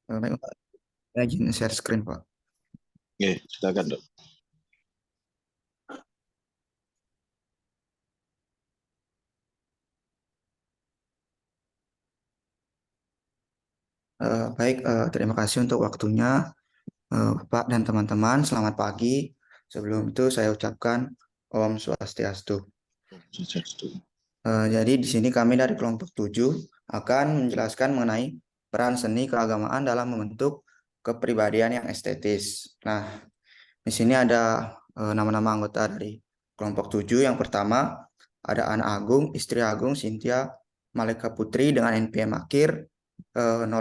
Baik, Pak. Saya izin share screen, Pak. Oke, silakan dok. Baik, terima kasih untuk waktunya, Pak dan teman-teman. Selamat pagi. Sebelum itu saya ucapkan Om Swastiastu. Jadi di sini kami dari kelompok 7 akan menjelaskan mengenai peran seni keagamaan dalam membentuk kepribadian yang estetis. Nah, di sini ada nama-nama anggota dari kelompok 7. Yang pertama ada Ana Agung, istri Agung, Cynthia Maleka Putri dengan NPM akhir 025.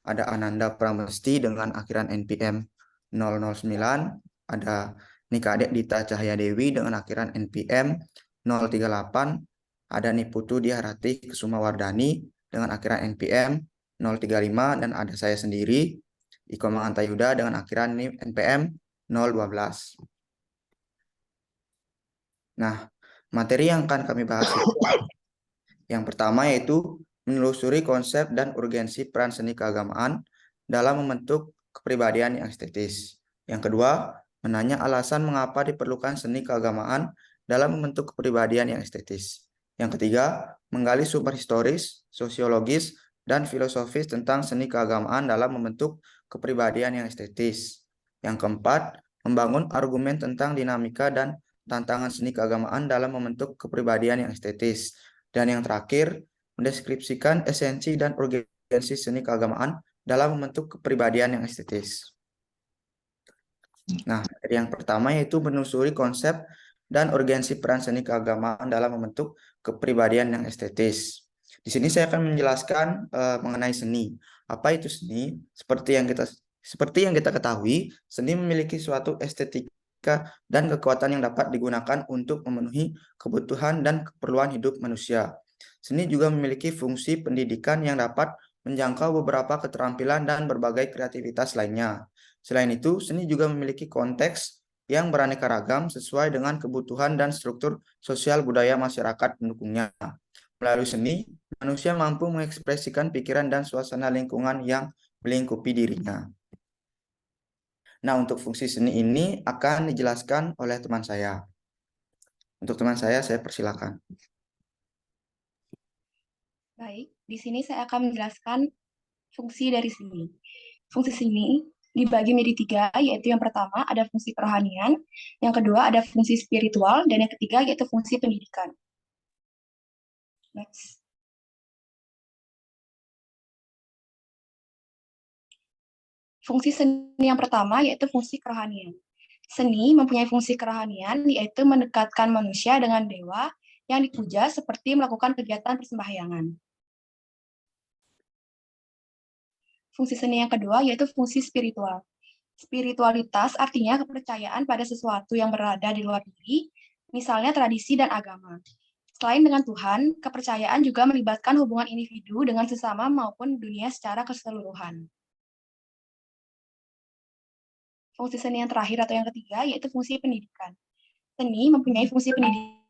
Ada Ananda Pramesti dengan akhiran NPM 009. Ada Nikadek Dita Cahaya Dewi dengan akhiran NPM 038. Ada Niputu Diarati Kusuma Wardani dengan akhiran NPM 035. Dan ada saya sendiri, Iko Mangantayuda dengan akhiran NPM 012. Nah, materi yang akan kami bahas itu yang pertama yaitu menelusuri konsep dan urgensi peran seni keagamaan dalam membentuk kepribadian yang estetis. Yang kedua, menanya alasan mengapa diperlukan seni keagamaan dalam membentuk kepribadian yang estetis. Yang ketiga, menggali sumber historis, sosiologis, dan filosofis tentang seni keagamaan dalam membentuk kepribadian yang estetis. Yang keempat, membangun argumen tentang dinamika dan tantangan seni keagamaan dalam membentuk kepribadian yang estetis. Dan yang terakhir, mendeskripsikan esensi dan urgensi seni keagamaan dalam membentuk kepribadian yang estetis. Nah, dari yang pertama yaitu menelusuri konsep dan urgensi peran seni keagamaan dalam membentuk kepribadian yang estetis. Di sini saya akan menjelaskan mengenai seni. Apa itu seni? Seperti yang kita ketahui, seni memiliki suatu estetika dan kekuatan yang dapat digunakan untuk memenuhi kebutuhan dan keperluan hidup manusia. Seni juga memiliki fungsi pendidikan yang dapat menjangkau beberapa keterampilan dan berbagai kreativitas lainnya. Selain itu, seni juga memiliki konteks yang beraneka ragam sesuai dengan kebutuhan dan struktur sosial budaya masyarakat pendukungnya. Melalui seni, manusia mampu mengekspresikan pikiran dan suasana lingkungan yang melingkupi dirinya. Nah, untuk fungsi seni ini akan dijelaskan oleh teman saya. Untuk teman saya persilakan. Baik, di sini saya akan menjelaskan fungsi dari seni. Fungsi seni dibagi menjadi tiga, yaitu yang pertama ada fungsi kerohanian, yang kedua ada fungsi spiritual, dan yang ketiga yaitu fungsi pendidikan. Next. Fungsi seni yang pertama yaitu fungsi kerohanian. Seni mempunyai fungsi kerohanian, yaitu mendekatkan manusia dengan dewa yang dipuja seperti melakukan kegiatan persembahyangan. Fungsi seni yang kedua yaitu fungsi spiritual. Spiritualitas artinya kepercayaan pada sesuatu yang berada di luar diri, misalnya tradisi dan agama. Selain dengan Tuhan, kepercayaan juga melibatkan hubungan individu dengan sesama maupun dunia secara keseluruhan. Fungsi seni yang terakhir atau yang ketiga yaitu fungsi pendidikan. Seni mempunyai fungsi pendidikan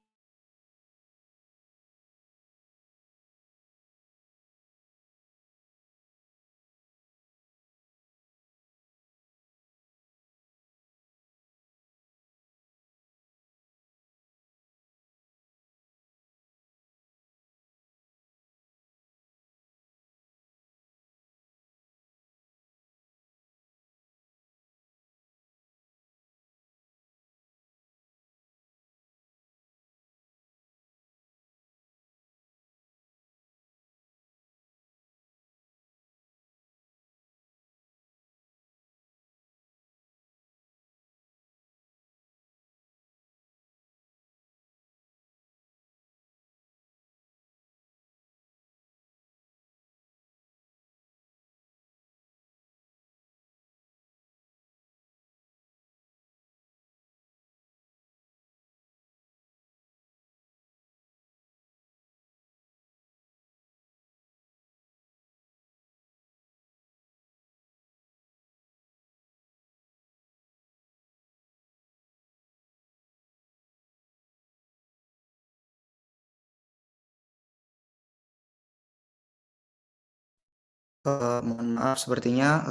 Mohon maaf, sepertinya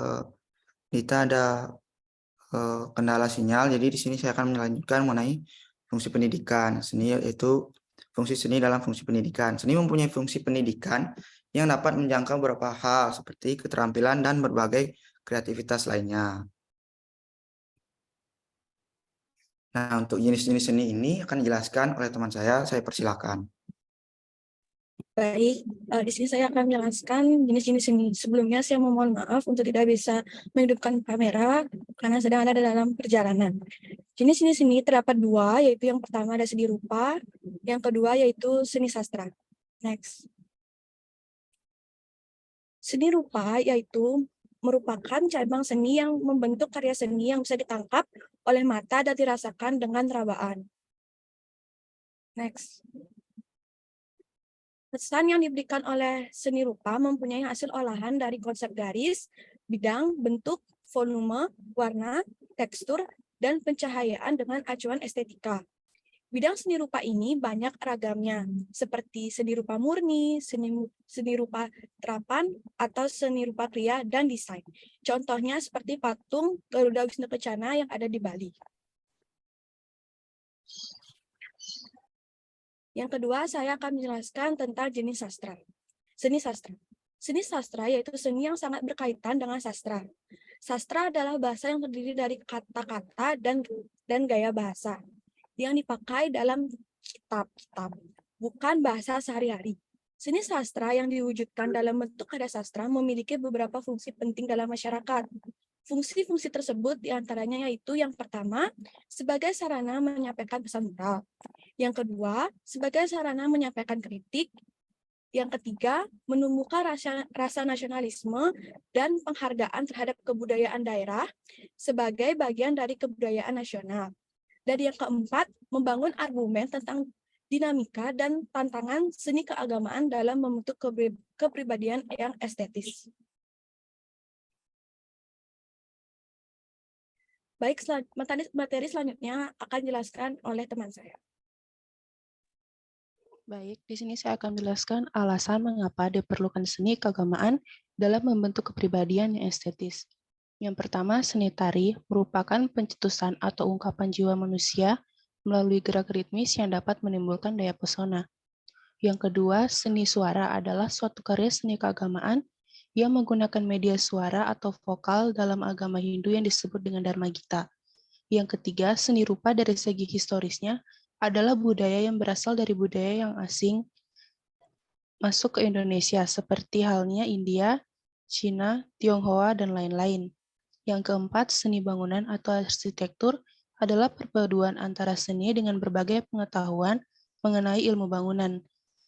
Dita ada kendala sinyal. Jadi di sini saya akan melanjutkan mengenai fungsi pendidikan. Seni yaitu fungsi seni dalam fungsi pendidikan. Seni mempunyai fungsi pendidikan yang dapat menjangkau beberapa hal seperti keterampilan dan berbagai kreativitas lainnya. Nah, untuk jenis-jenis seni ini akan dijelaskan oleh teman saya persilakan. Baik, di sini saya akan menjelaskan jenis-jenis seni. Sebelumnya saya memohon maaf untuk tidak bisa menghidupkan kamera karena sedang ada dalam perjalanan. Jenis-jenis seni terdapat dua, yaitu yang pertama ada seni rupa, yang kedua yaitu seni sastra. Next. Seni rupa yaitu merupakan cabang seni yang membentuk karya seni yang bisa ditangkap oleh mata dan dirasakan dengan rabaan. Next. Pesan yang diberikan oleh seni rupa mempunyai hasil olahan dari konsep garis, bidang, bentuk, volume, warna, tekstur, dan pencahayaan dengan acuan estetika. Bidang seni rupa ini banyak ragamnya, seperti seni rupa murni, seni rupa terapan, atau seni rupa kriya dan desain. Contohnya seperti patung Garuda Wisnu Kencana yang ada di Bali. Yang kedua, saya akan menjelaskan tentang jenis sastra. Seni sastra. Seni sastra yaitu seni yang sangat berkaitan dengan sastra. Sastra adalah bahasa yang terdiri dari kata-kata dan gaya bahasa yang dipakai dalam kitab-kitab, bukan bahasa sehari-hari. Seni sastra yang diwujudkan dalam bentuk karya sastra memiliki beberapa fungsi penting dalam masyarakat. Fungsi-fungsi tersebut diantaranya yaitu yang pertama, sebagai sarana menyampaikan pesan moral. Yang kedua, sebagai sarana menyampaikan kritik. Yang ketiga, menumbuhkan rasa nasionalisme dan penghargaan terhadap kebudayaan daerah sebagai bagian dari kebudayaan nasional. Dan yang keempat, membangun argumen tentang dinamika dan tantangan seni keagamaan dalam membentuk kepribadian yang estetis. Baik, materi selanjutnya akan dijelaskan oleh teman saya. Baik, di sini saya akan menjelaskan alasan mengapa diperlukan seni keagamaan dalam membentuk kepribadian yang estetis. Yang pertama, seni tari merupakan pencetusan atau ungkapan jiwa manusia melalui gerak ritmis yang dapat menimbulkan daya pesona. Yang kedua, seni suara adalah suatu karya seni keagamaan yang menggunakan media suara atau vokal dalam agama Hindu yang disebut dengan Dharma Gita. Yang ketiga, seni rupa dari segi historisnya adalah budaya yang berasal dari budaya yang asing masuk ke Indonesia, seperti halnya India, Cina, Tionghoa, dan lain-lain. Yang keempat, seni bangunan atau arsitektur adalah perpaduan antara seni dengan berbagai pengetahuan mengenai ilmu bangunan.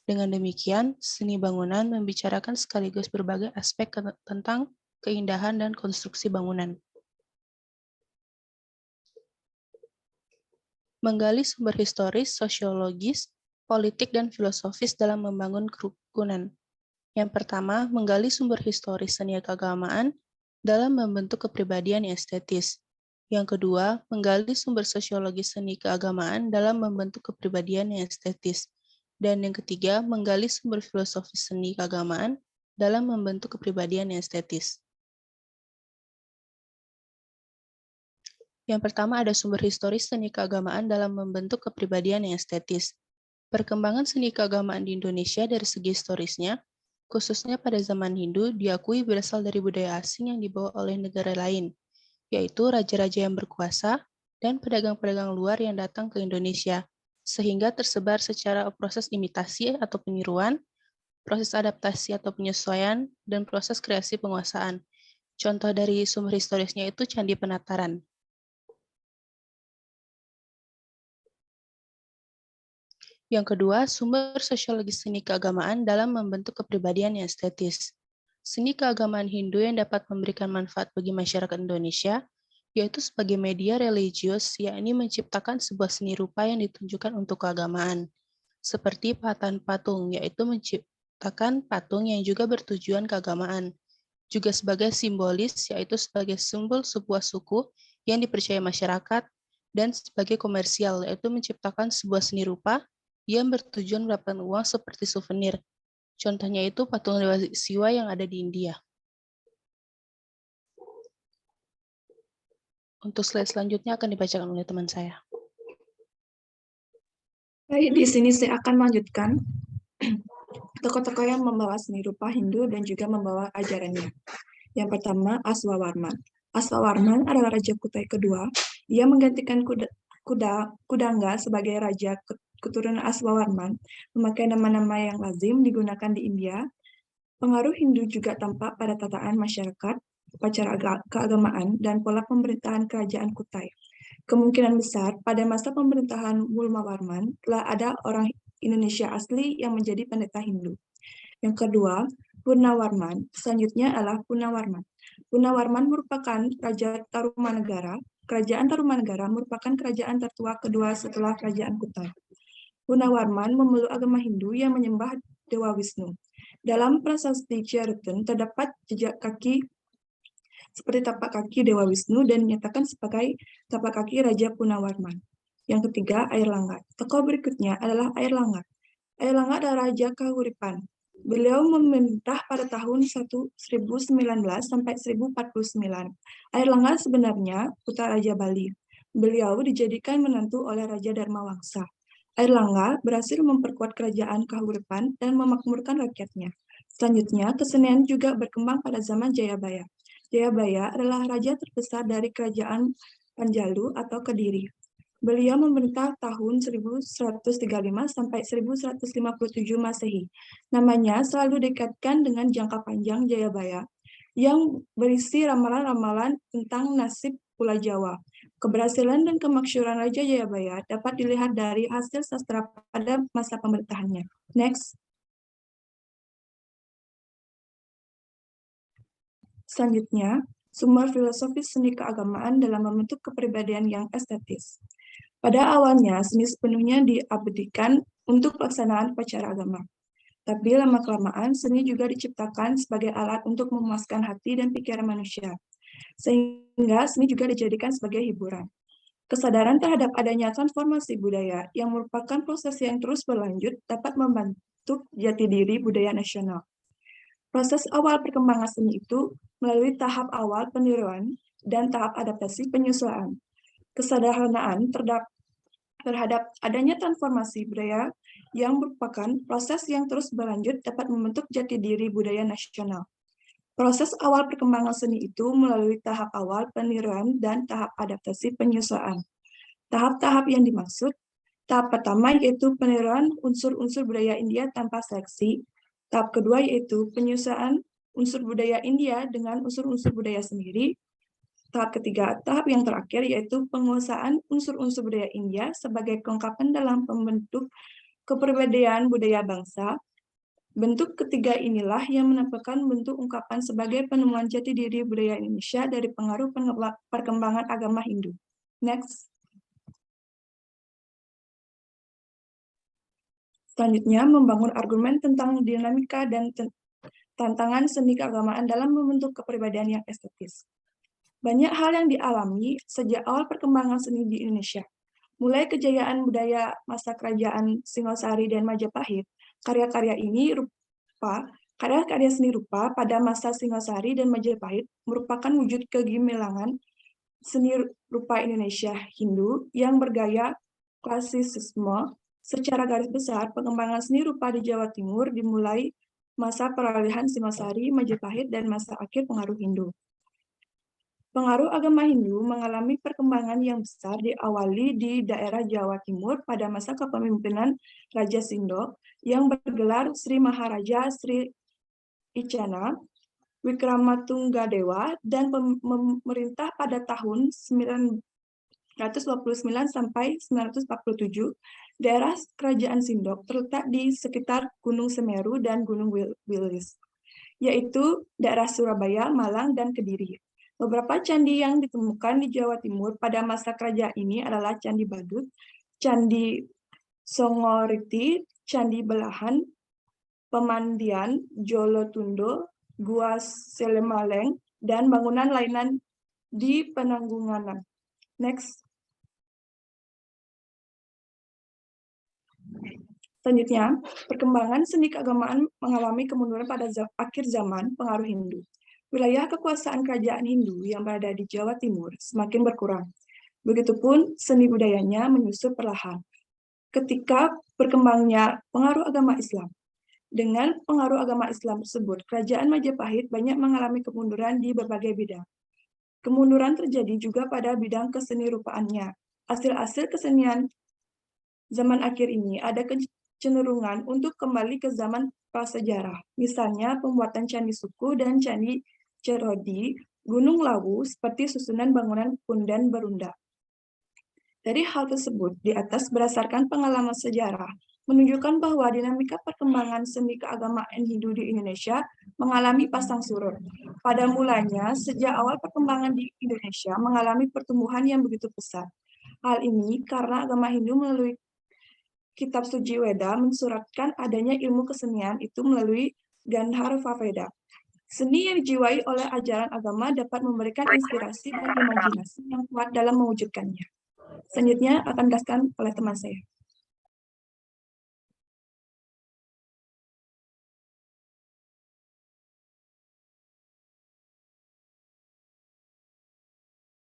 Dengan demikian, seni bangunan membicarakan sekaligus berbagai aspek tentang keindahan dan konstruksi bangunan. Menggali sumber historis, sosiologis, politik, dan filosofis dalam membangun kerukunan. Yang pertama, menggali sumber historis seni keagamaan dalam membentuk kepribadian yang estetis. Yang kedua, menggali sumber sosiologis seni keagamaan dalam membentuk kepribadian yang estetis. Dan yang ketiga, menggali sumber filosofis seni keagamaan dalam membentuk kepribadian yang estetis. Yang pertama ada sumber historis seni keagamaan dalam membentuk kepribadian yang estetis. Perkembangan seni keagamaan di Indonesia dari segi historisnya, khususnya pada zaman Hindu, diakui berasal dari budaya asing yang dibawa oleh negara lain, yaitu raja-raja yang berkuasa dan pedagang-pedagang luar yang datang ke Indonesia, sehingga tersebar secara proses imitasi atau peniruan, proses adaptasi atau penyesuaian, dan proses kreasi penguasaan. Contoh dari sumber historisnya itu Candi Penataran. Yang kedua, sumber sosiologis seni keagamaan dalam membentuk kepribadian yang estetis. Seni keagamaan Hindu yang dapat memberikan manfaat bagi masyarakat Indonesia, yaitu sebagai media religius, yakni menciptakan sebuah seni rupa yang ditunjukkan untuk keagamaan, seperti patahan patung, yaitu menciptakan patung yang juga bertujuan keagamaan, juga sebagai simbolis, yaitu sebagai simbol sebuah suku yang dipercaya masyarakat, dan sebagai komersial, yaitu menciptakan sebuah seni rupa yang bertujuan mendapatkan uang seperti souvenir. Contohnya itu patung Dewa Siwa yang ada di India. Untuk slide selanjutnya akan dibacakan oleh teman saya. Baik, di sini saya akan melanjutkan tokoh-tokoh yang membawa seni rupa Hindu dan juga membawa ajarannya. Yang pertama, Aswawarman. Aswawarman adalah Raja Kutai kedua. Ia menggantikan Kudangga sebagai Raja keturunan Aswawarman, memakai nama-nama yang lazim digunakan di India. Pengaruh Hindu juga tampak pada tataan masyarakat, upacara keagamaan, dan pola pemerintahan kerajaan Kutai. Kemungkinan besar pada masa pemerintahan Mulmawarman telah ada orang Indonesia asli yang menjadi pendeta Hindu. Yang kedua, Purnawarman. Selanjutnya adalah Purnawarman. Purnawarman merupakan Raja Tarumanegara. Kerajaan Tarumanegara merupakan kerajaan tertua kedua setelah kerajaan Kutai. Purnawarman memeluk agama Hindu yang menyembah Dewa Wisnu. Dalam prasasti Ciarutan terdapat jejak kaki seperti tapak kaki Dewa Wisnu dan dinyatakan sebagai tapak kaki Raja Purnawarman. Yang ketiga, Airlangga. Tokoh berikutnya adalah Airlangga. Airlangga adalah Raja Kahuripan. Beliau memerintah pada tahun 1019 sampai 1049. Airlangga sebenarnya putra Raja Bali. Beliau dijadikan menantu oleh Raja Dharmawangsa. Airlangga berhasil memperkuat kerajaan Kahuripan dan memakmurkan rakyatnya. Selanjutnya, kesenian juga berkembang pada zaman Jayabaya. Jayabaya adalah raja terbesar dari kerajaan Panjalu atau Kediri. Beliau memerintah tahun 1135 sampai 1157 Masehi. Namanya selalu dikaitkan dengan jangka panjang Jayabaya yang berisi ramalan-ramalan tentang nasib Pulau Jawa. Keberhasilan dan kemaksyuran Raja Jayabaya dapat dilihat dari hasil sastra pada masa pemerintahannya. Next. Selanjutnya, sumber filosofis seni keagamaan dalam membentuk kepribadian yang estetis. Pada awalnya, seni sepenuhnya diabadikan untuk pelaksanaan upacara agama. Tapi lama-kelamaan, seni juga diciptakan sebagai alat untuk memuaskan hati dan pikiran manusia. Sehingga seni juga dijadikan sebagai hiburan. Kesadaran terhadap adanya transformasi budaya yang merupakan proses yang terus berlanjut dapat membentuk jati diri budaya nasional. Proses awal perkembangan seni itu melalui tahap awal peniruan dan tahap adaptasi penyesuaian. Kesadaran terhadap adanya transformasi budaya yang merupakan proses yang terus berlanjut dapat membentuk jati diri budaya nasional. Proses awal perkembangan seni itu melalui tahap awal peniruan dan tahap adaptasi penyesuaian. Tahap-tahap yang dimaksud, tahap pertama yaitu peniruan unsur-unsur budaya India tanpa seleksi. Tahap kedua yaitu penyesuaian unsur budaya India dengan unsur-unsur budaya sendiri. Tahap ketiga, tahap yang terakhir yaitu penguasaan unsur-unsur budaya India sebagai kelengkapan dalam pembentuk kepribadian budaya bangsa. Bentuk ketiga inilah yang menampilkan bentuk ungkapan sebagai penemuan jati diri budaya Indonesia dari pengaruh perkembangan agama Hindu. Next. Selanjutnya, membangun argumen tentang dinamika dan tantangan seni keagamaan dalam membentuk kepribadian yang estetis. Banyak hal yang dialami sejak awal perkembangan seni di Indonesia. Mulai kejayaan budaya masa kerajaan Singosari dan Majapahit, karya-karya seni rupa pada masa Singosari dan Majapahit merupakan wujud kegemilangan seni rupa Indonesia Hindu yang bergaya klasisisme. Secara garis besar, pengembangan seni rupa di Jawa Timur dimulai masa peralihan Singosari, Majapahit, dan masa akhir pengaruh Hindu. Pengaruh agama Hindu mengalami perkembangan yang besar diawali di daerah Jawa Timur pada masa kepemimpinan Raja Sindo yang bergelar Sri Maharaja Sri Icana Wikramatunggadewa dan memerintah pada tahun 929 sampai 947. Daerah kerajaan Sindok terletak di sekitar Gunung Semeru dan Gunung Wilis, yaitu daerah Surabaya, Malang, dan Kediri. Beberapa candi yang ditemukan di Jawa Timur pada masa kerajaan ini adalah Candi Badut, Candi Songoriti, Candi Belahan, Pemandian, Jolotundo, Gua Selemaleng, dan bangunan lainnya di Penanggungan. Next. Selanjutnya, perkembangan seni keagamaan mengalami kemunduran pada akhir zaman pengaruh Hindu. Wilayah kekuasaan kerajaan Hindu yang berada di Jawa Timur semakin berkurang. Begitupun seni budayanya menyusut perlahan. Ketika berkembangnya pengaruh agama Islam. Dengan pengaruh agama Islam tersebut, kerajaan Majapahit banyak mengalami kemunduran di berbagai bidang. Kemunduran terjadi juga pada bidang keseni rupaannya. Hasil-hasil kesenian zaman akhir ini ada kecenderungan untuk kembali ke zaman prasejarah. Misalnya pembuatan candi suku dan candi Cerodi, Gunung Lawu seperti susunan bangunan Punden Berunda. Dari hal tersebut, di atas berdasarkan pengalaman sejarah, menunjukkan bahwa dinamika perkembangan seni keagamaan Hindu di Indonesia mengalami pasang surut. Pada mulanya, sejak awal perkembangan di Indonesia mengalami pertumbuhan yang begitu pesat. Hal ini karena agama Hindu melalui Kitab Suci Weda mensuratkan adanya ilmu kesenian itu melalui Gandharva Veda. Seni yang dijiwai oleh ajaran agama dapat memberikan inspirasi dan imajinasi yang kuat dalam mewujudkannya. Selanjutnya akan dijelaskan oleh teman saya.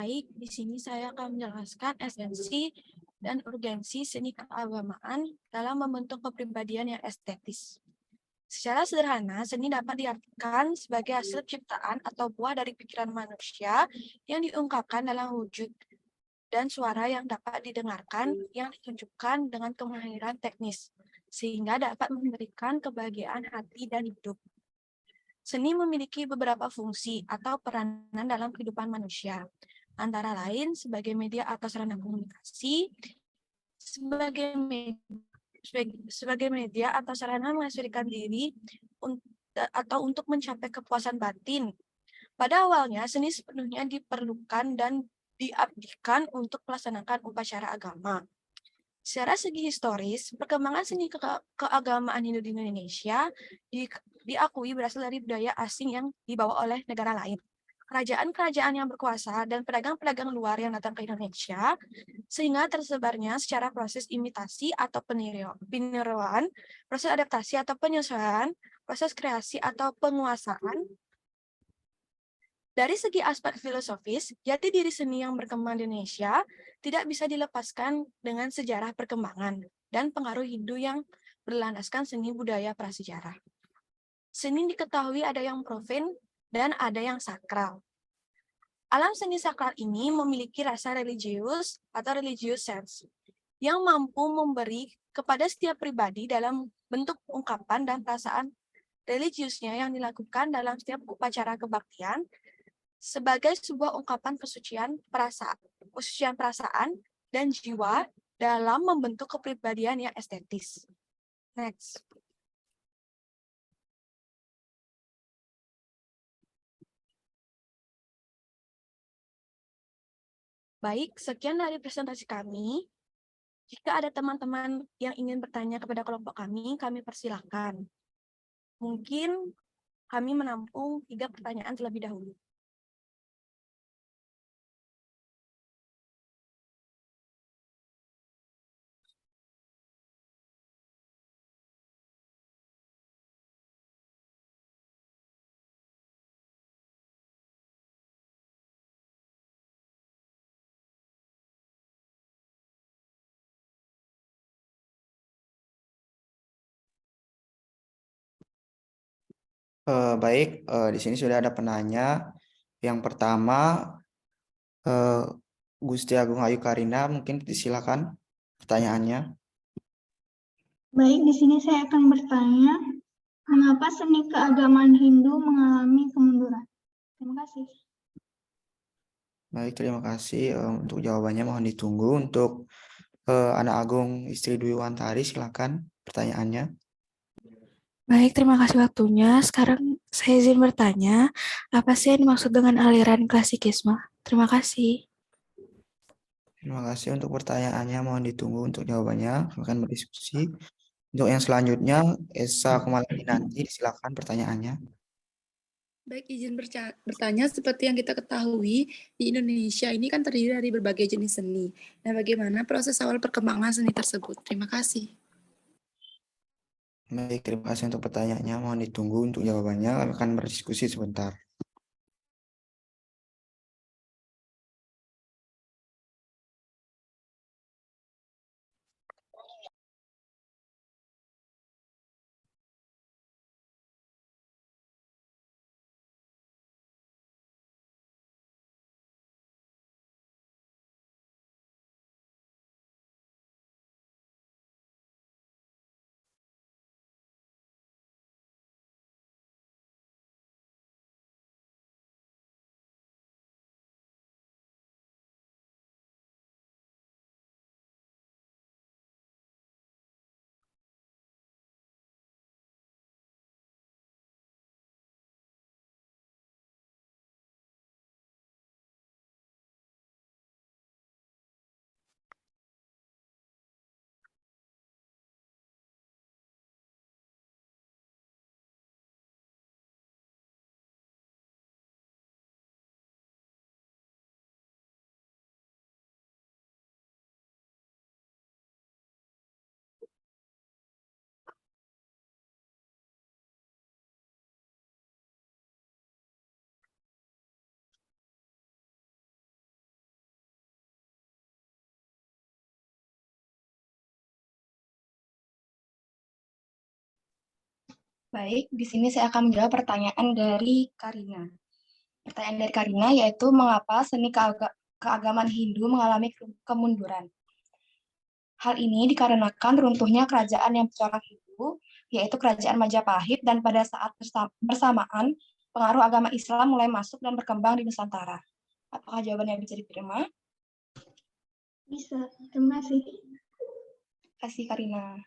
Baik, di sini saya akan menjelaskan esensi dan urgensi seni keagamaan dalam membentuk kepribadian yang estetis. Secara sederhana, seni dapat diartikan sebagai hasil ciptaan atau buah dari pikiran manusia yang diungkapkan dalam wujud dan suara yang dapat didengarkan yang ditunjukkan dengan kemahiran teknis, sehingga dapat memberikan kebahagiaan hati dan hidup. Seni memiliki beberapa fungsi atau peranan dalam kehidupan manusia, antara lain sebagai media atau sarana komunikasi, sebagai media atau sarana mengekspresikan diri atau untuk mencapai kepuasan batin. Pada awalnya, seni sepenuhnya diperlukan dan diabdikan untuk melaksanakan upacara agama. Secara segi historis, perkembangan seni keagamaan Hindu di Indonesia diakui berasal dari budaya asing yang dibawa oleh negara lain. Kerajaan-kerajaan yang berkuasa dan pedagang-pedagang luar yang datang ke Indonesia, sehingga tersebarnya secara proses imitasi atau peniruan, proses adaptasi atau penyesuaian, proses kreasi atau penguasaan. Dari segi aspek filosofis, jati diri seni yang berkembang di Indonesia tidak bisa dilepaskan dengan sejarah perkembangan dan pengaruh Hindu yang berlandaskan seni budaya prasejarah. Seni diketahui ada yang profan dan ada yang sakral. Alam seni sakral ini memiliki rasa religius atau religious sense yang mampu memberi kepada setiap pribadi dalam bentuk ungkapan dan perasaan religiusnya yang dilakukan dalam setiap upacara kebaktian sebagai sebuah ungkapan kesucian perasaan dan jiwa dalam membentuk kepribadian yang estetis. Next. Baik, sekian dari presentasi kami. Jika ada teman-teman yang ingin bertanya kepada kelompok kami persilahkan. Mungkin kami menampung 3 pertanyaan terlebih dahulu. Baik, di sini sudah ada penanya. Yang pertama, Gusti Agung Ayu Karina, mungkin disilakan pertanyaannya. Baik, di sini saya akan bertanya, mengapa seni keagamaan Hindu mengalami kemunduran? Terima kasih. Baik, terima kasih. Untuk jawabannya mohon ditunggu. Untuk Anak Agung Istri Dwi Wantari, silakan pertanyaannya. Baik, terima kasih waktunya. Sekarang saya izin bertanya, apa sih yang dimaksud dengan aliran klasikisme? Terima kasih. Terima kasih untuk pertanyaannya. Mohon ditunggu untuk jawabannya. Akan berdiskusi. Untuk yang selanjutnya, Esa Kumaladinanti, silakan pertanyaannya. Baik, izin bertanya, seperti yang kita ketahui, di Indonesia ini kan terdiri dari berbagai jenis seni. Nah, bagaimana proses awal perkembangan seni tersebut? Terima kasih. Baik, terima kasih untuk pertanyaannya. Mohon ditunggu untuk jawabannya. Kami akan berdiskusi sebentar. Baik, di sini saya akan menjawab pertanyaan dari Karina. Pertanyaan dari Karina yaitu mengapa seni keagamaan Hindu mengalami kemunduran. Hal ini dikarenakan runtuhnya kerajaan yang bercorak Hindu, yaitu kerajaan Majapahit, dan pada saat bersamaan pengaruh agama Islam mulai masuk dan berkembang di Nusantara. Apakah jawabannya bisa diterima? Bisa. Terima kasih. Terima kasih, Karina.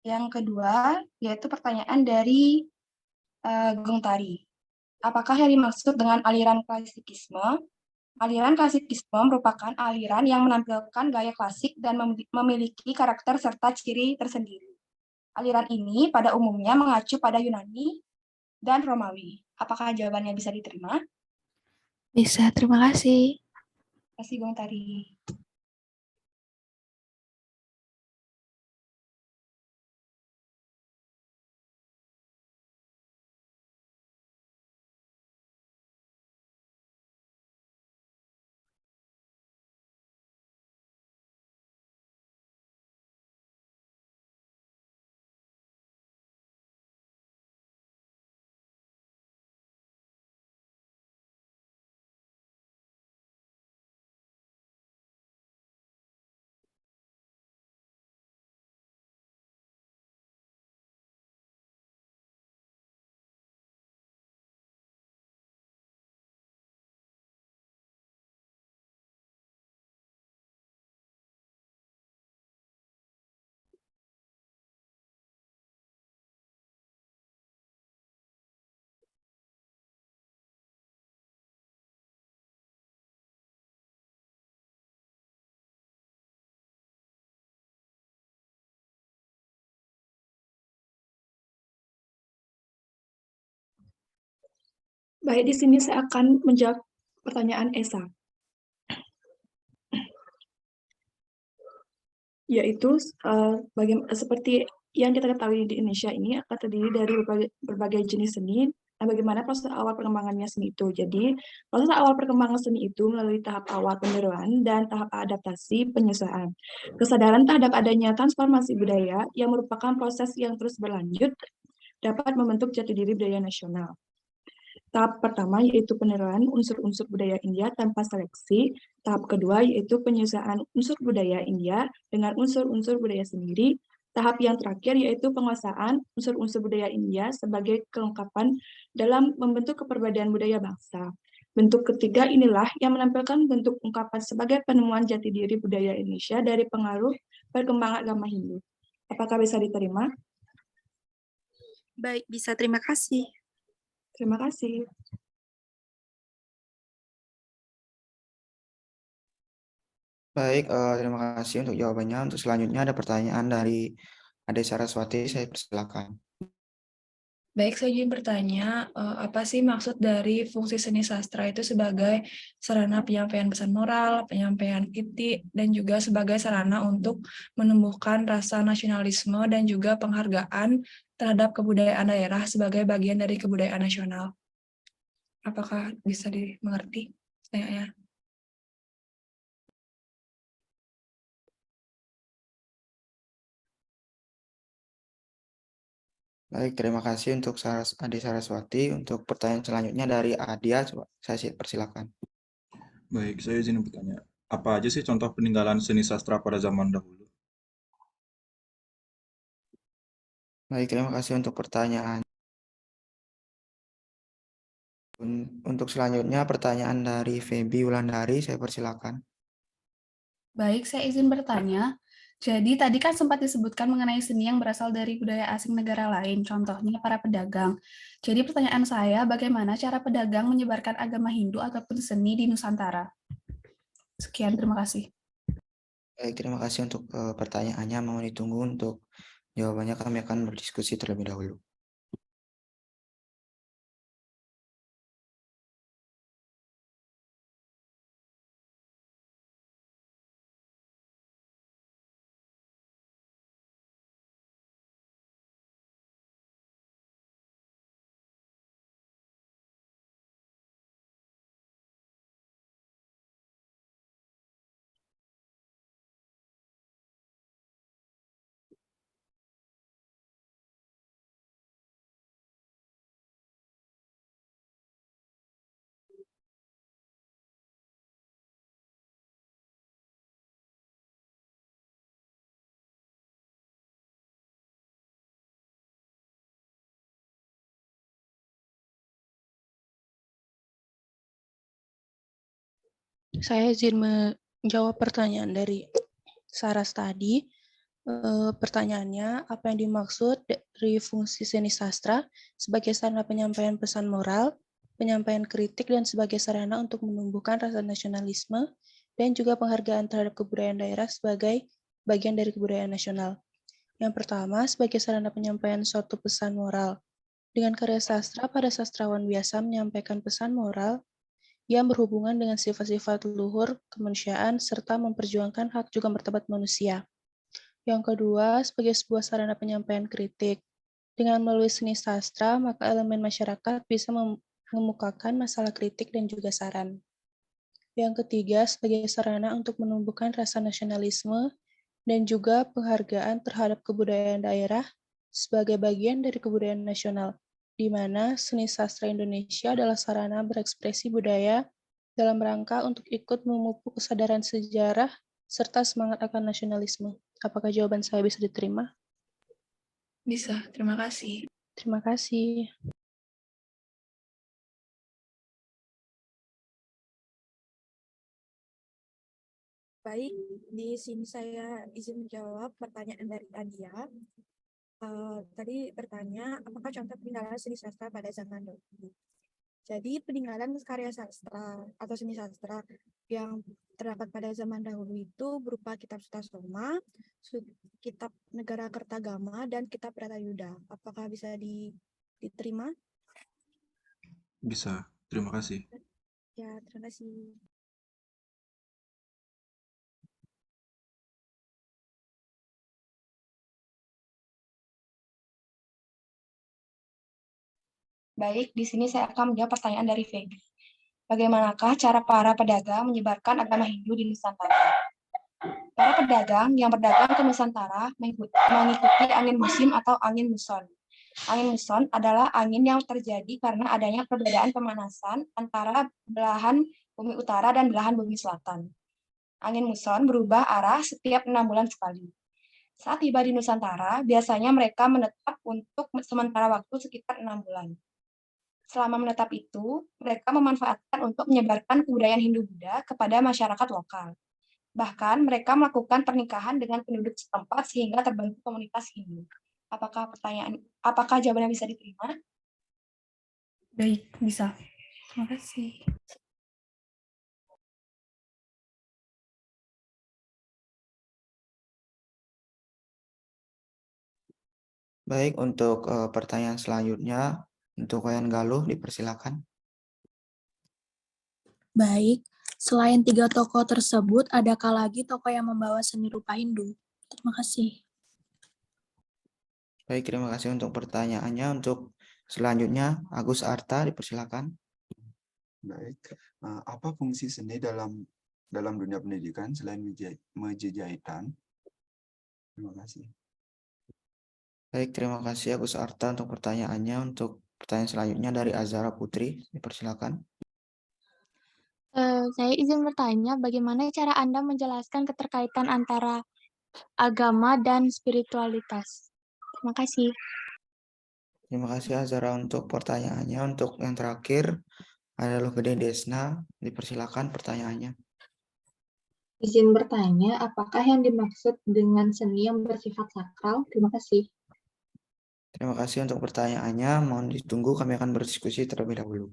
Yang kedua, yaitu pertanyaan dari Gung Tari. Apakah yang dimaksud dengan aliran klasikisme? Aliran klasikisme merupakan aliran yang menampilkan gaya klasik dan memiliki karakter serta ciri tersendiri. Aliran ini pada umumnya mengacu pada Yunani dan Romawi. Apakah jawabannya bisa diterima? Bisa, terima kasih. Terima kasih, Gung Tari. Baik, di sini saya akan menjawab pertanyaan Esa, yaitu seperti yang kita ketahui di Indonesia ini akan terdiri dari berbagai jenis seni, dan bagaimana proses awal perkembangannya seni itu. Jadi, proses awal perkembangan seni itu melalui tahap awal peniruan dan tahap adaptasi penyesuaian. Kesadaran terhadap adanya transformasi budaya yang merupakan proses yang terus berlanjut dapat membentuk jati diri budaya nasional. Tahap pertama yaitu penerimaan unsur-unsur budaya India tanpa seleksi. Tahap kedua yaitu penyusahan unsur budaya India dengan unsur-unsur budaya sendiri. Tahap yang terakhir yaitu penguasaan unsur-unsur budaya India sebagai kelengkapan dalam membentuk kepribadian budaya bangsa. Bentuk ketiga inilah yang menampilkan bentuk ungkapan sebagai penemuan jati diri budaya Indonesia dari pengaruh perkembangan agama Hindu. Apakah bisa diterima? Baik, bisa. Terima kasih. Terima kasih. Baik, terima kasih untuk jawabannya. Untuk selanjutnya ada pertanyaan dari Ade Saraswati, saya persilakan. Baik, saya ingin bertanya, apa sih maksud dari fungsi seni sastra itu sebagai sarana penyampaian pesan moral, penyampaian kritik, dan juga sebagai sarana untuk menumbuhkan rasa nasionalisme dan juga penghargaan terhadap kebudayaan daerah sebagai bagian dari kebudayaan nasional? Apakah bisa dimengerti? Saya. Baik, terima kasih untuk Ade Saraswati. Untuk pertanyaan selanjutnya dari Adia, coba saya persilakan. Baik, saya izin bertanya. Apa aja sih contoh peninggalan seni sastra pada zaman dahulu? Baik, terima kasih untuk pertanyaan. Untuk selanjutnya pertanyaan dari Feby Wulandari, saya persilakan. Baik, saya izin bertanya. Jadi tadi kan sempat disebutkan mengenai seni yang berasal dari budaya asing negara lain, contohnya para pedagang. Jadi pertanyaan saya, bagaimana cara pedagang menyebarkan agama Hindu ataupun seni di Nusantara? Sekian, terima kasih. Baik, terima kasih untuk pertanyaannya. Mohon ditunggu untuk jawabannya, kami akan berdiskusi terlebih dahulu. Saya izin menjawab pertanyaan dari Saras tadi. Pertanyaannya, apa yang dimaksud dari fungsi seni sastra sebagai sarana penyampaian pesan moral, penyampaian kritik, dan sebagai sarana untuk menumbuhkan rasa nasionalisme, dan juga penghargaan terhadap kebudayaan daerah sebagai bagian dari kebudayaan nasional. Yang pertama, sebagai sarana penyampaian suatu pesan moral. Dengan karya sastra, para sastrawan biasa menyampaikan pesan moral yang berhubungan dengan sifat-sifat luhur kemanusiaan serta memperjuangkan hak juga martabat manusia. Yang kedua, sebagai sebuah sarana penyampaian kritik. Dengan melalui seni sastra, maka elemen masyarakat bisa mengemukakan masalah kritik dan juga saran. Yang ketiga, sebagai sarana untuk menumbuhkan rasa nasionalisme dan juga penghargaan terhadap kebudayaan daerah sebagai bagian dari kebudayaan nasional, di mana seni sastra Indonesia adalah sarana berekspresi budaya dalam rangka untuk ikut memupuk kesadaran sejarah serta semangat akan nasionalisme. Apakah jawaban saya bisa diterima? Bisa, terima kasih. Terima kasih. Baik, di sini saya izin menjawab pertanyaan dari Adia. Tadi bertanya, apakah contoh peninggalan seni sastra pada zaman dahulu? Jadi peninggalan karya sastra atau seni sastra yang terdapat pada zaman dahulu itu berupa kitab Sutasoma, kitab Negara Kertagama, dan kitab Bharatayuda. Apakah bisa diterima? Bisa. Terima kasih. Ya, terima kasih. Baik, di sini saya akan menjawab pertanyaan dari Feby. Bagaimanakah cara para pedagang menyebarkan agama Hindu di Nusantara? Para pedagang yang berdagang ke Nusantara mengikuti angin musim atau angin muson. Angin muson adalah angin yang terjadi karena adanya perbedaan pemanasan antara belahan bumi utara dan belahan bumi selatan. Angin muson berubah arah setiap 6 bulan sekali. Saat tiba di Nusantara, biasanya mereka menetap untuk sementara waktu sekitar 6 bulan. Selama menetap itu, mereka memanfaatkan untuk menyebarkan kebudayaan Hindu-Buddha kepada masyarakat lokal. Bahkan mereka melakukan pernikahan dengan penduduk setempat sehingga terbentuk komunitas Hindu. Apakah jawabannya bisa diterima? Baik, bisa. Terima kasih. Baik, untuk pertanyaan selanjutnya, untuk Wayan Galuh, dipersilakan. Baik, selain 3 tokoh tersebut, adakah lagi tokoh yang membawa seni rupa Hindu? Terima kasih. Baik, terima kasih untuk pertanyaannya. Untuk selanjutnya, Agus Arta, dipersilakan. Baik, apa fungsi seni dalam dunia pendidikan selain mejejahitan? Terima kasih. Baik, terima kasih Agus Arta untuk pertanyaannya. Untuk pertanyaan selanjutnya dari Azara Putri, dipersilakan. Saya izin bertanya, bagaimana cara Anda menjelaskan keterkaitan antara agama dan spiritualitas? Terima kasih. Terima kasih Azara untuk pertanyaannya. Untuk yang terakhir adalah Gede Desna, dipersilakan pertanyaannya. Izin bertanya, apakah yang dimaksud dengan seni yang bersifat sakral? Terima kasih. Terima kasih untuk pertanyaannya. Mohon ditunggu, kami akan berdiskusi terlebih dahulu.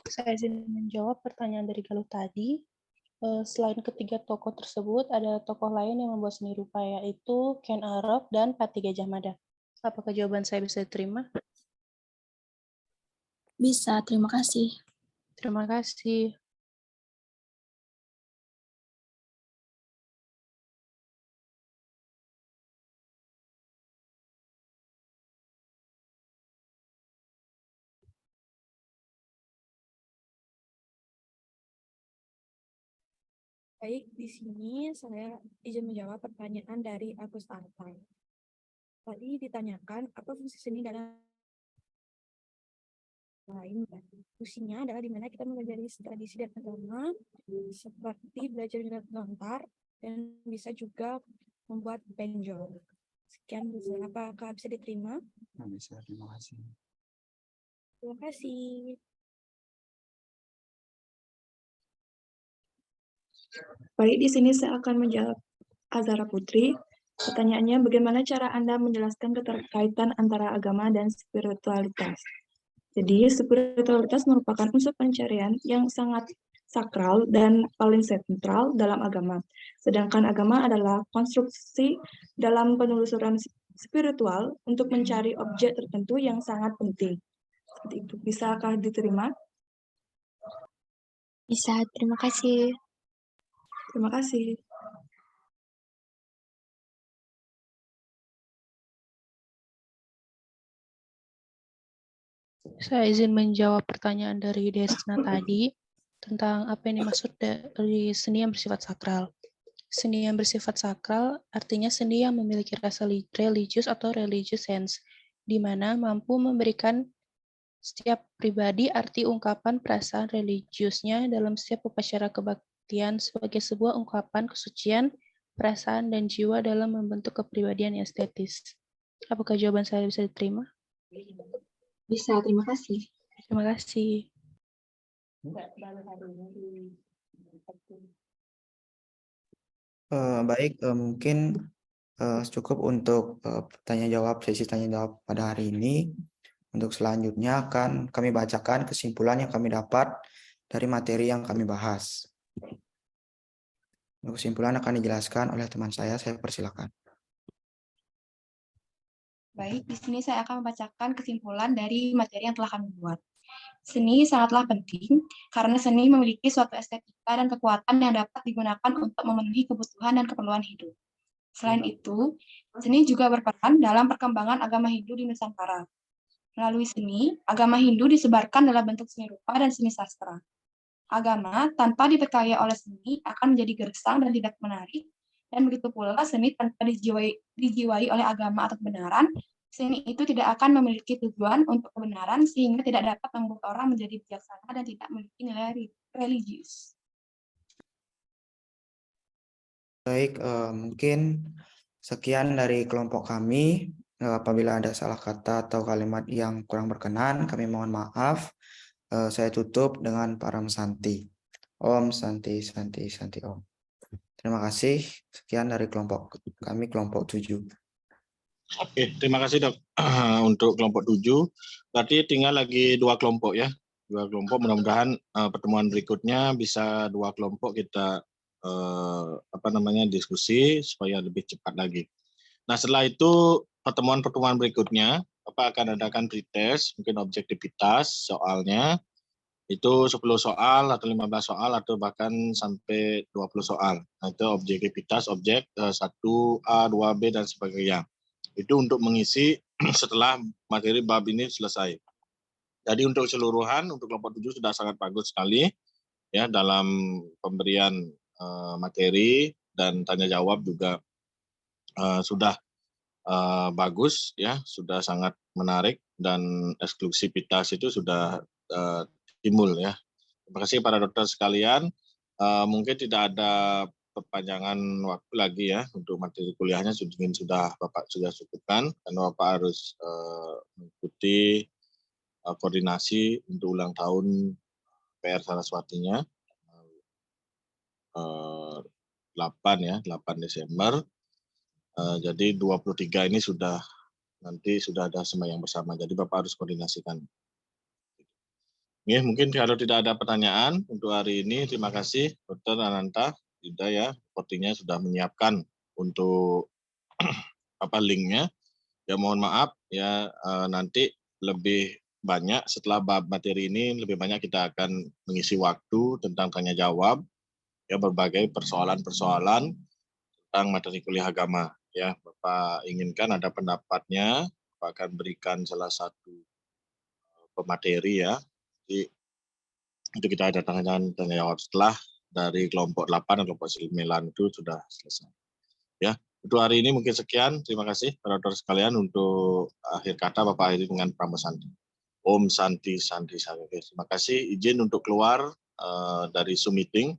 Saya izin menjawab pertanyaan dari Galuh tadi. Selain ketiga tokoh tersebut, ada tokoh lain yang membuat seni rupa, yaitu Ken Arok dan Pati Gajah Mada. Apakah jawaban saya bisa diterima? Bisa, terima kasih. Terima kasih. Baik, di sini saya izin menjawab pertanyaan dari Agus Arta. Tadi ditanyakan apa fungsi seni dalam lain. Fungsinya adalah di mana kita mempelajari tradisi dan agama, seperti belajar lontar dan bisa juga membuat benjol. Sekian, apakah bisa diterima? Bisa, terima kasih. Terima kasih. Baik, di sini saya akan menjawab Azhara Putri. Pertanyaannya, bagaimana cara Anda menjelaskan keterkaitan antara agama dan spiritualitas? Jadi, spiritualitas merupakan unsur pencarian yang sangat sakral dan paling sentral dalam agama. Sedangkan agama adalah konstruksi dalam penelusuran spiritual untuk mencari objek tertentu yang sangat penting. Seperti itu. Bisakah diterima? Bisa, terima kasih. Terima kasih. Saya izin menjawab pertanyaan dari Desna tadi tentang apa yang dimaksud dari seni yang bersifat sakral. Seni yang bersifat sakral artinya seni yang memiliki rasa religius atau religious sense, di mana mampu memberikan setiap pribadi arti ungkapan perasaan religiusnya dalam setiap upacara kebaktian sebagai sebuah ungkapan kesucian, perasaan, dan jiwa dalam membentuk kepribadian yang estetis. Apakah jawaban saya bisa diterima? Bisa, terima kasih. Terima kasih. Baik, mungkin cukup untuk tanya jawab, sesi tanya jawab pada hari ini. Untuk selanjutnya akan kami bacakan kesimpulan yang kami dapat dari materi yang kami bahas. Kesimpulan akan dijelaskan oleh teman saya persilakan. Baik, di sini saya akan membacakan kesimpulan dari materi yang telah kami buat. Seni sangatlah penting karena seni memiliki suatu estetika dan kekuatan yang dapat digunakan untuk memenuhi kebutuhan dan keperluan hidup. Selain itu, seni juga berperan dalam perkembangan agama Hindu di Nusantara. Melalui seni, agama Hindu disebarkan dalam bentuk seni rupa dan seni sastra. Agama tanpa diperkaya oleh seni akan menjadi gersang dan tidak menarik, dan begitu pula seni tanpa dijiwai oleh agama atau kebenaran, seni itu tidak akan memiliki tujuan untuk kebenaran sehingga tidak dapat membuat orang menjadi bijaksana dan tidak memiliki nilai religius. Baik, mungkin sekian dari kelompok kami. Apabila ada salah kata atau kalimat yang kurang berkenan, kami mohon maaf. Saya tutup dengan Param Santi. Om Santi Santi Santi Om. Terima kasih. Sekian dari kelompok kami, kelompok 7. Oke, terima kasih Dok. Untuk kelompok 7, berarti tinggal lagi 2 kelompok ya. 2 kelompok, mudah-mudahan pertemuan berikutnya bisa 2 kelompok kita diskusi supaya lebih cepat lagi. Nah, setelah itu pertemuan-pertemuan berikutnya akan adakan pretest, mungkin objektivitas soalnya itu 10 soal atau 15 soal atau bahkan sampai 20 soal. Nah, itu objektivitas objek 1A, 2B dan sebagainya. Itu untuk mengisi setelah materi bab ini selesai. Jadi untuk keseluruhan untuk kelompok 7 sudah sangat bagus sekali ya dalam pemberian materi dan tanya jawab juga sudah bagus ya, sudah sangat menarik dan eksklusivitas itu sudah timbul ya. Terima kasih para dokter sekalian. Mungkin tidak ada perpanjangan waktu lagi ya untuk materi kuliahnya sudah Bapak sudah cukupkan karena Bapak harus mengikuti koordinasi untuk ulang tahun PR Saraswatinya 8 Desember. Jadi 23 ini nanti sudah ada sembahyang bersama. Jadi Bapak harus koordinasikan. Ya, mungkin kalau tidak ada pertanyaan untuk hari ini, terima kasih Dr. Ananta, Yuda ya, reportingnya sudah menyiapkan untuk linknya. Ya mohon maaf ya, nanti lebih banyak setelah bab materi ini, lebih banyak kita akan mengisi waktu tentang tanya jawab ya, berbagai persoalan-persoalan tentang materi kuliah agama ya. Bapak inginkan ada pendapatnya, Bapak akan berikan salah satu pemateri ya. Jadi itu kita ada tanya jawab setelah dari kelompok 8 dan kelompok 9 itu sudah selesai. Ya, untuk hari ini mungkin sekian. Terima kasih saudara sekalian. Untuk akhir kata Bapak akhiri dengan Pramana Santi. Om Santi Santi Santi. Terima kasih. Izin untuk keluar dari Zoom meeting.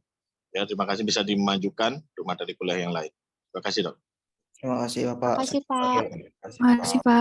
Ya, terima kasih bisa dimajukan untuk materi kuliah yang lain. Terima kasih, Dok. Terima kasih Bapak. Terima kasih, Pak. Terima kasih, Pak. Terima kasih, Pak.